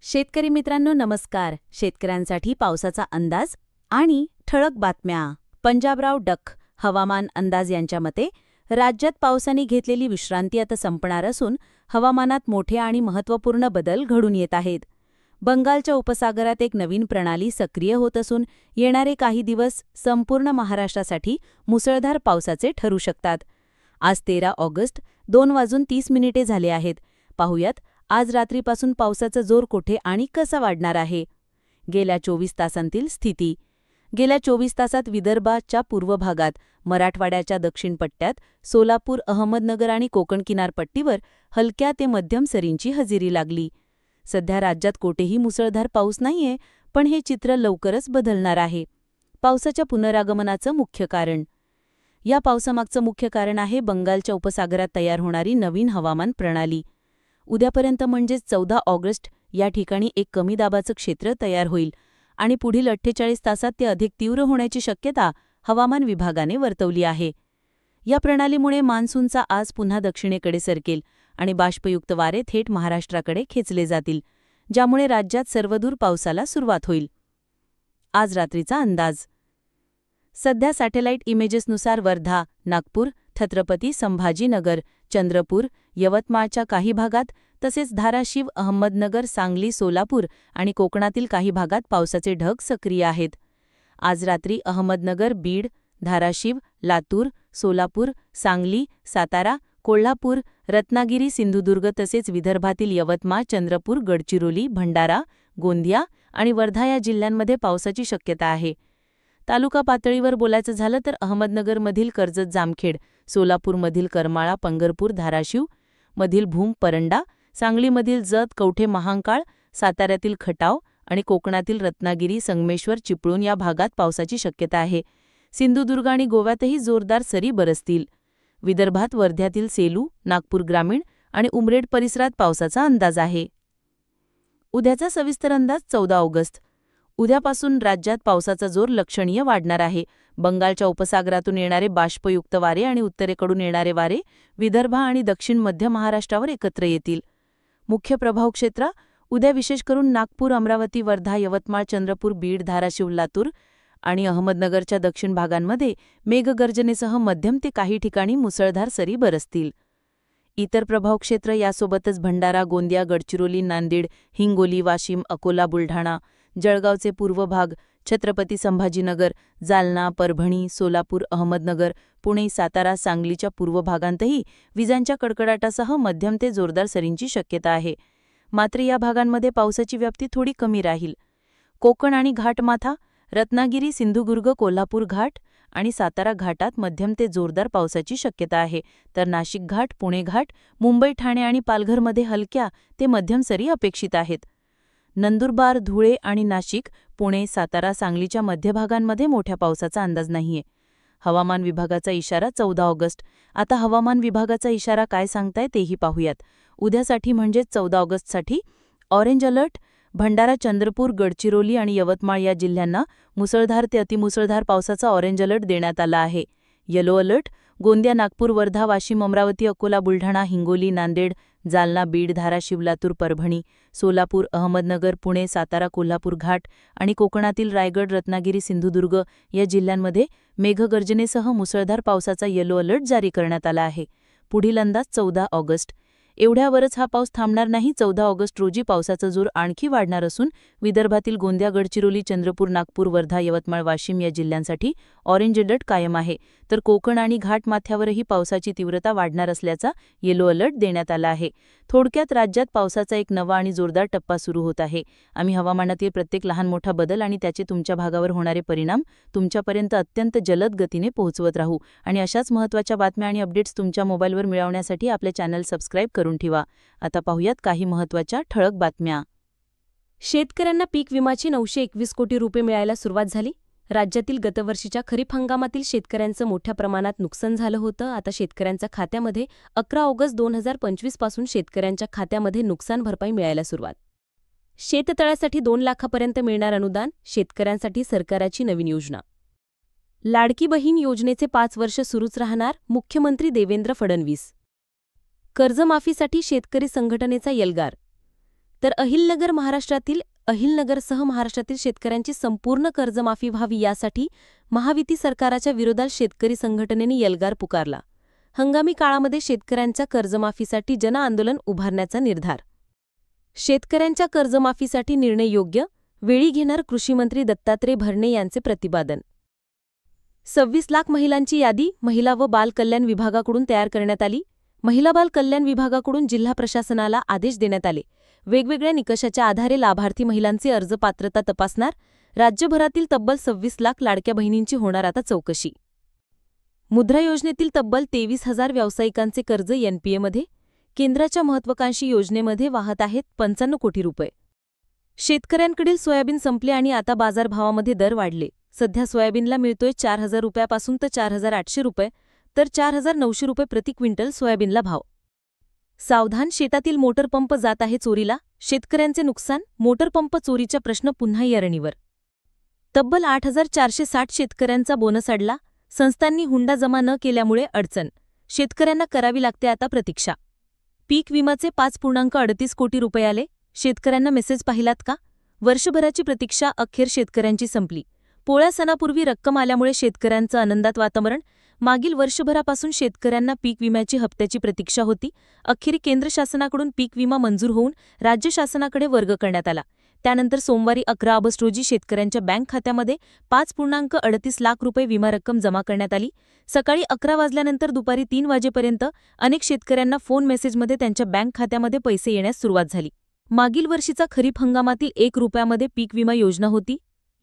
शेतकरी मित्रांनो नमस्कार. शेतकऱ्यांसाठी पावसाचा अंदाज आणि ठळक बातम्या. पंजाबराव डक हवामान अंदाज यांच्या मते राज्यात पावसाने घेतलेली विश्रांती आता संपणार असून हवामानात मोठे आणि महत्त्वपूर्ण बदल घडून येत आहेत. बंगालच्या उपसागरात एक नवीन प्रणाली सक्रिय होत असून येणारे काही दिवस संपूर्ण महाराष्ट्रासाठी मुसळधार पावसाचे ठरू शकतात. आज 13 ऑगस्ट 2:30 झाले आहेत. पाहूयात आज रात्रीपासून पावसाचा जोर कुठे आणि कसा वाढणार आहे. गेल्या 24 तासांतील स्थिती. गेल्या 24 तासात विदर्भाच्या पूर्व भागात, मराठवाड्याच्या दक्षिण पट्ट्यात, सोलापूर, अहमदनगर आणि कोकण किनारपट्टीवर हलक्या ते मध्यम सरींची हजेरी लागली. सध्या राज्यात कोठेही मुसळधार पाऊस नाहीये, पण हे चित्र लवकरच बदलणार आहे. पावसाच्या पुनरागमनाचं मुख्य कारण. या पावसामागचं मुख्य कारण आहे बंगालच्या उपसागरात तयार होणारी नवीन हवामान प्रणाली. उद्यापर्यंत म्हणजेच 14 ऑगस्ट या ठिकाणी एक कमी दाबाचं क्षेत्र तयार होईल आणि पुढील 48 तासात ते अधिक तीव्र होण्याची शक्यता हवामान विभागाने वर्तवली आहे. या प्रणालीमुळे मान्सूनचा आज पुन्हा दक्षिणेकडे सरकेल आणि बाष्पयुक्त वारे थेट महाराष्ट्राकडे खेचले जातील, ज्यामुळे राज्यात सर्वदूर पावसाला सुरुवात होईल. आज रात्रीचा अंदाज. सध्या सॅटेलाइट इमेजेसनुसार वर्धा, नागपूर, छत्रपती संभाजीनगर, चंद्रपूर, यवतमाळच्या काही भागात तसेच धाराशिव, अहमदनगर, सांगली, सोलापूर आणि कोकणातील काही भागात पावसाचे ढग सक्रिय आहेत. आज रात्री अहमदनगर, बीड, धाराशिव, लातूर, सोलापूर, सांगली, सातारा, कोल्हापूर, रत्नागिरी, सिंधुदुर्ग तसेच विदर्भातील यवतमाळ, चंद्रपूर, गडचिरोली, भंडारा, गोंदिया आणि वर्धा या जिल्ह्यांमध्ये पावसाची शक्यता आहे. तालुका पातळीवर बोलायचं झालं तर अहमदनगरमधील कर्जत, जामखेड, सोलापूरमधील करमाळा, पंढरपूर, धाराशिव मधील भूम, परंडा, सांगलीमधील जत, कवठे, महांकाळ, साताऱ्यातील खटाव आणि कोकणातील रत्नागिरी, संगमेश्वर, चिपळूण या भागात पावसाची शक्यता आहे. सिंधुदुर्ग आणि गोव्यातही जोरदार सरी बरसतील. विदर्भात वर्ध्यातील सेलू, नागपूर ग्रामीण आणि उमरेड परिसरात पावसाचा अंदाज आहे. उद्याचा सविस्तर अंदाज. 14 ऑगस्ट. उद्यापासून राज्यात पावसाचा जोर लक्षणीय वाढणार आहे. बंगालच्या उपसागरातून येणारे बाष्पयुक्त वारे आणि उत्तरेकडून येणारे वारे विदर्भ आणि दक्षिण मध्य महाराष्ट्रावर एकत्र येतील. मुख्य प्रभाव क्षेत्र. उद्या विशेष करून नागपूर, अमरावती, वर्धा, यवतमाळ, चंद्रपूर, बीड, धाराशिव, लातूर आणि अहमदनगरच्या दक्षिण भागांमध्ये मेघगर्जनेसह मध्यम ते काही ठिकाणी मुसळधार सरी बरसतील. इतर प्रभाव क्षेत्र यासोबतच भंडारा, गोंदिया, गडचिरोली, नांदेड, हिंगोली, वाशिम, अकोला, बुलढाणा, जळगावचे पूर्व भाग, छत्रपती संभाजीनगर, जालना, परभणी, सोलापूर, अहमदनगर, पुणे, सातारा, सांगलीच्या पूर्व भागांतही विजांच्या कडकडाटासह मध्यम ते जोरदार सरींची शक्यता आहे. मात्र या भागांमध्ये पावसाची व्याप्ती थोडी कमी राहील. कोकण आणि घाटमाथा, रत्नागिरी, सिंधुदुर्ग, कोल्हापूर घाट आणि सातारा घाटात मध्यम ते जोरदार पावसाची शक्यता आहे. तर नाशिक घाट, पुणे घाट, मुंबई, ठाणे आणि पालघरमध्ये हलक्या ते मध्यम सरी अपेक्षित आहेत. नंदुरबार, धुळे आणि नाशिक, पुणे, सातारा, सांगलीच्या मध्य भागांमध्ये मोठ्या पावसाचा अंदाज नाहीये. हवामान विभागाचा इशारा. 14 ऑगस्ट. आता हवामान विभागाचा इशारा काय सांगताय तेही पाहूयात. उद्यासाठी म्हणजेच 14 ऑगस्टसाठी ऑरेंज अलर्ट. भंडारा, चंद्रपूर, गडचिरोली आणि यवतमाळ या जिल्ह्यांना मुसळधार ते अतिमुसळधार पावसाचा ऑरेंज अलर्ट देण्यात आला आहे. Yellow alert. गोंदिया, नागपूर, वर्धा, वाशिम, अमरावती, अकोला, बुलढाणा, हिंगोली, नांदेड, जालना, बीड, धाराशिव, लातूर, परभणी, सोलापूर, अहमदनगर, पुणे, सातारा, कोल्हापूर घाट आणि कोकणातील रायगड, रत्नागिरी, सिंधुदुर्ग या जिल्ह्यांमध्ये मेघगर्जनेसह मुसळधार पावसाचा येलो अलर्ट जारी करण्यात आला आहे. पुढील अंदाज. 14 ऑगस्ट. एवढ्यावरच हा पाऊस थांबणार नाही. 14 ऑगस्ट रोजी पावसाचा जोर आणखी वाढणार असून विदर्भातील गोंदिया, गडचिरोली, चंद्रपूर, नागपूर, वर्धा, यवतमाळ, वाशिम या जिल्ह्यांसाठी ऑरेंज अलर्ट कायम आहे. तर कोकण आणि घाटमाथ्यावरही पावसाची तीव्रता वाढणार असल्याचा येलो अलर्ट देण्यात आला आहे. थोडक्यात राज्यात पावसाचा एक नवा आणि जोरदार टप्पा सुरू होत आहे. आम्ही हवामानातील प्रत्येक लहान मोठा बदल आणि त्याचे तुमच्या भागावर होणारे परिणाम तुमच्यापर्यंत अत्यंत जलद गतीने पोहोचवत राहू आणि अशाच महत्त्वाच्या बातम्या आणि अपडेट्स तुमच्या मोबाईलवर मिळवण्यासाठी आपले चॅनल सबस्क्राईब करून ठेवा. आता पाहूयात काही महत्त्वाच्या ठळक बातम्या. शेतकऱ्यांना पीक विम्याचे 921 कोटी रुपये मिळायला सुरुवात झाली. राज्यातील गतवर्षीच्या खरीप हंगामातील शेतकऱ्यांचं मोठ्या प्रमाणात नुकसान झालं होतं. आता शेतकऱ्यांच्या खात्यामध्ये 11 ऑगस्ट 2025 पासून शेतकऱ्यांच्या खात्यामध्ये नुकसान भरपाई मिळायला सुरुवात. शेततळ्यासाठी 2 लाखापर्यंत मिळणार अनुदान. शेतकऱ्यांसाठी सरकारची नवीन योजना. लाडकी बहीण योजनेचे 5 वर्ष सुरूच राहणार. मुख्यमंत्री देवेंद्र फडणवीस. कर्जमाफीसाठी शेतकरी संघटनेचा एल्गार. तर अहिलनगरसह महाराष्ट्रातील शेतकऱ्यांची संपूर्ण कर्जमाफी व्हावी यासाठी महायुती सरकारच्या विरोधात शेतकरी संघटनेने एल्गार पुकारला. हंगामी काळामध्ये शेतकऱ्यांच्या कर्जमाफीसाठी जनआंदोलन उभारण्याचा निर्धार. शेतकऱ्यांच्या कर्जमाफीसाठी निर्णय योग्य वेळी घेणार कृषीमंत्री दत्तात्रय भरणे यांचे प्रतिपादन. 26 लाख महिलांची यादी महिला व बाल कल्याण विभागाकडून तयार करण्यात आली. महिला बाल कल्याण विभागाकडून जिल्हा प्रशासनाला आदेश देण्यात आले. वेगवेगळ्या निकषाच्या आधारे लाभार्थी महिलांचे अर्ज पात्रता तपासणार. राज्यभरातील तब्बल 26 लाख लाडक्या बहिणींची होणार आता चौकशी. मुद्रा योजनेतील तब्बल 23,000 व्यावसायिकांचे कर्ज एनपीएमध्ये. केंद्राच्या महत्त्वाकांक्षी योजनेमध्ये वाहत आहेत 55 कोटी रुपये. शेतकऱ्यांकडील सोयाबीन संपले आणि आता बाजारभावामध्ये दर वाढले. सध्या सोयाबीनला मिळतोय 4,000 रुपयापासून तर 4,800 रुपये तर 4,900 रुपये प्रति क्विंटल सोयाबीनला भाव. सावधान, शेतातील मोटरपंप जात आहे चोरीला. शेतकऱ्यांचे नुकसान. मोटरपंप चोरीचा प्रश्न पुन्हा ऐरणीवर. तब्बल 8,460 शेतकऱ्यांचा बोनस अडला. संस्थांनी हुंडा जमा न केल्यामुळे अडचण. शेतकऱ्यांना करावी लागते आता प्रतीक्षा. पीक विमाचे 5.38 कोटी रुपये आले. शेतकऱ्यांना मेसेज पाहिलात का? वर्षभराची प्रतीक्षा अखेर शेतकऱ्यांची संपली. पोळ्या सणापूर्वी रक्कम आल्यामुळे शेतकऱ्यांचं आनंदात वातावरण. मागील वर्षभरापासून शेतकऱ्यांना पीक विम्याची हप्त्याची प्रतीक्षा होती. अखेर केंद्र शासनाकडून पीक विमा मंजूर होऊन राज्य शासनाकडे वर्ग करण्यात आला. त्यानंतर सोमवारी 11 ऑगस्ट रोजी शेतकऱ्यांच्या बँक खात्यामध्ये 5.38 लाख रुपये विमा रक्कम जमा करण्यात आली. सकाळी 11 वाजल्यानंतर दुपारी 3 वाजेपर्यंत अनेक शेतकऱ्यांना फोन मेसेजमध्ये त्यांच्या बँक खात्यामध्ये पैसे येण्यास सुरुवात झाली. मागील वर्षीचा खरीप हंगामातील 1 रुपयामध्ये पीक विमा योजना होती.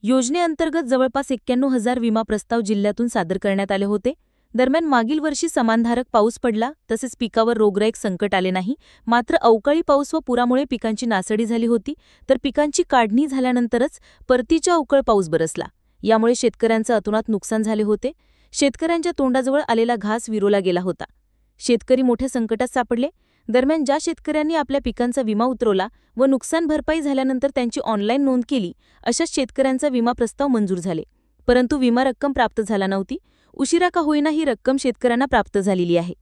योजनेअंतर्गत जवळपास 91,000 विमा प्रस्ताव जिल्ह्यातून सादर करण्यात आले होते. दरम्यान मागील वर्षी समाधानकारक पाऊस पडला तसेच पिकावर रोगराईक संकट आले नाही. मात्र अवकाळी पाऊस व पुरामुळे पिकांची नासडी झाली होती. तर पिकांची काढणी झाल्यानंतरच परतीचा अवकाळी पाऊस बरसला. यामुळे शेतकऱ्यांचं अतोनात नुकसान झाले होते. शेतकऱ्यांच्या तोंडाजवळ आलेला घास विरोला गेला होता. शेतकरी मोठ्या संकटात सापडले. दरम्यान ज्या शेतकऱ्यांनी आपल्या पिकांचा विमा उतरवला व नुकसान भरपाई झाल्यानंतर त्यांची ऑनलाईन नोंद केली अशाच शेतकऱ्यांचा विमा प्रस्ताव मंजूर झाले. परंतु विमा रक्कम प्राप्त झाला नव्हती. उशिरा का होईना ही रक्कम शेतकऱ्यांना प्राप्त झालेली आहे.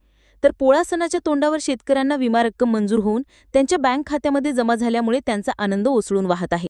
तर पोळा सणाच्या तोंडावर शेतकऱ्यांना विमा रक्कम मंजूर होऊन त्यांच्या बँक खात्यामध्ये जमा झाल्यामुळे त्यांचा आनंद ओसळून वाहत आहे.